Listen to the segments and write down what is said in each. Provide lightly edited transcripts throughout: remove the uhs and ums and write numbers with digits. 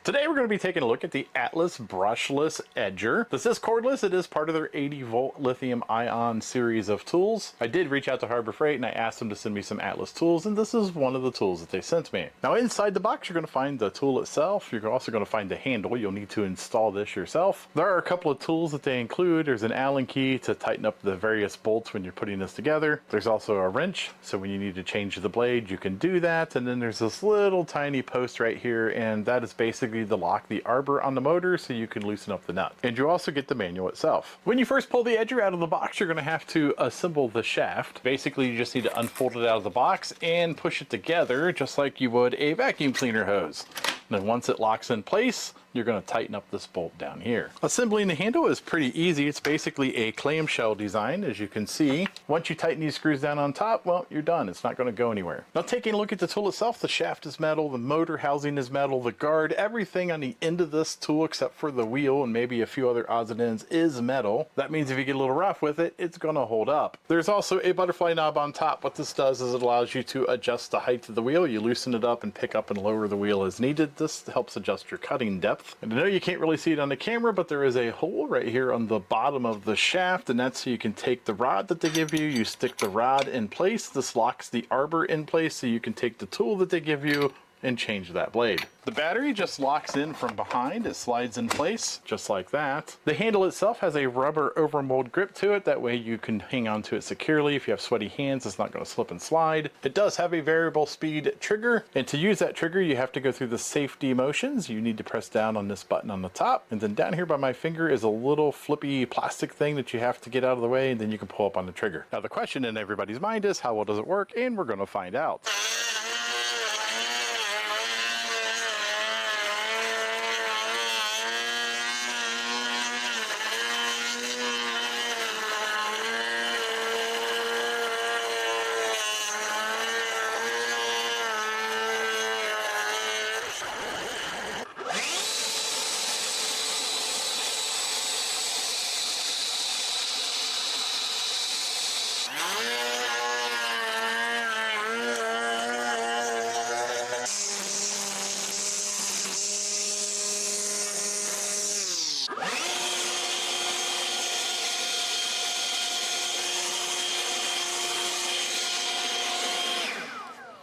Today we're going to be taking a look at the Atlas Brushless Edger. This is cordless. It is part of their 80-volt lithium-ion series of tools. I did reach out to Harbor Freight and I asked them to send me some Atlas tools, and this is one of the tools that they sent me. Now inside the box you're going to find the tool itself. You're also going to find the handle. You'll need to install this yourself. There are a couple of tools that they include. There's an Allen key to tighten up the various bolts when you're putting this together. There's also a wrench, so when you need to change the blade you can do that. And then there's this little tiny post right here, and that is basically to lock the arbor on the motor so you can loosen up the nut. And you also get the manual itself. When you first pull the Edger out of the box, you're going to have to assemble the shaft. Basically, you just need to unfold it out of the box and push it together just like you would a vacuum cleaner hose. And then once it locks in place, you're going to tighten up this bolt down here. Assembling the handle is pretty easy. It's basically a clamshell design, as you can see. Once you tighten these screws down on top, well, you're done. It's not going to go anywhere. Now, taking a look at the tool itself, the shaft is metal, the motor housing is metal, the guard, everything on the end of this tool except for the wheel and maybe a few other odds and ends is metal. That means if you get a little rough with it, it's going to hold up. There's also a butterfly knob on top. What this does is it allows you to adjust the height of the wheel. You loosen it up and pick up and lower the wheel as needed. This helps adjust your cutting depth. And I know you can't really see it on the camera, but there is a hole right here on the bottom of the shaft, and that's so you can take the rod that they give you. You stick the rod in place. This locks the arbor in place so you can take the tool that they give you and change that blade. The battery just locks in from behind. It slides in place just like that. The handle itself has a rubber overmold grip to it. That way you can hang on to it securely. If you have sweaty hands, it's not going to slip and slide. It does have a variable speed trigger, and to use that trigger you have to go through the safety motions. You need to press down on this button on the top, and then down here by my finger is a little flippy plastic thing that you have to get out of the way, and then you can pull up on the trigger. Now the question in everybody's mind is, how well does it work? And we're going to find out.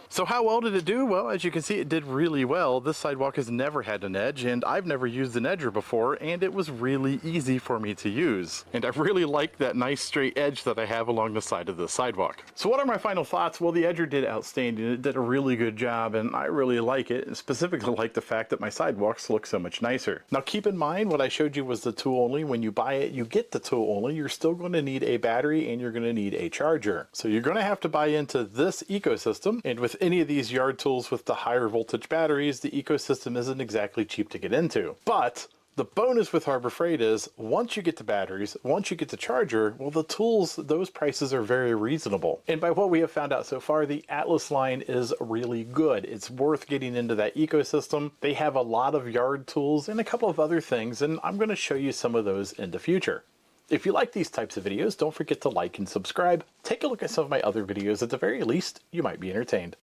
So how well did it do? Well, as you can see, it did really well. This sidewalk has never had an edge, and I've never used an edger before, and it was really easy for me to use. And I really like that nice straight edge that I have along the side of the sidewalk. So what are my final thoughts? Well, the Edger did outstanding. It did a really good job, and I really like it, and specifically like the fact that my sidewalks look so much nicer. Now keep in mind, what I showed you was the tool only. When you buy it, you get the tool only. You're still going to need a battery, and you're going to need a charger. So you're going to have to buy into this ecosystem, and with any of these yard tools with the higher voltage batteries, the ecosystem isn't exactly cheap to get into. But the bonus with Harbor Freight is, once you get the batteries, once you get the charger, well, the tools, those prices are very reasonable. And by what we have found out so far, the Atlas line is really good. It's worth getting into that ecosystem. They have a lot of yard tools and a couple of other things, and I'm going to show you some of those in the future. If you like these types of videos, don't forget to like and subscribe. Take a look at some of my other videos. At the very least, you might be entertained.